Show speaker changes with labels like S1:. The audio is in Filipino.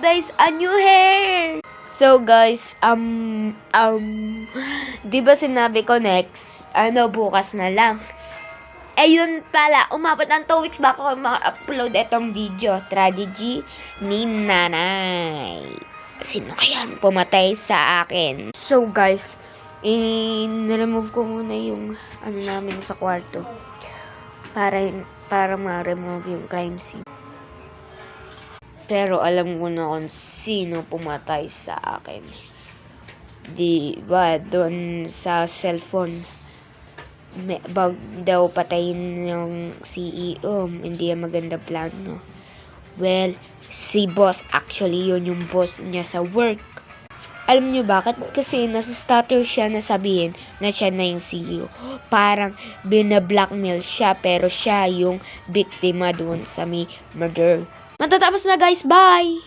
S1: guys, a new hair! So guys, di ba sinabi ko next, bukas na lang. Ayun pala, umabot ng 2 weeks bago ako ma-upload itong video, tragedy ni nanay. Sino kaya ang pumatay sa akin? So guys, in-remove ko muna yung namin sa kwarto para ma-remove yung crime scene. Pero alam ko na kung sino pumatay sa akin. Di ba, doon sa cellphone, bag daw patayin yung CEO, hindi yan maganda plano. Well, si boss, actually yun yung boss niya sa work. Alam niyo bakit? Kasi nasa stutter siya na sabihin na siya na yung CEO. Parang binablackmail siya, pero siya yung biktima doon sa may murder. Matatapos na guys, bye!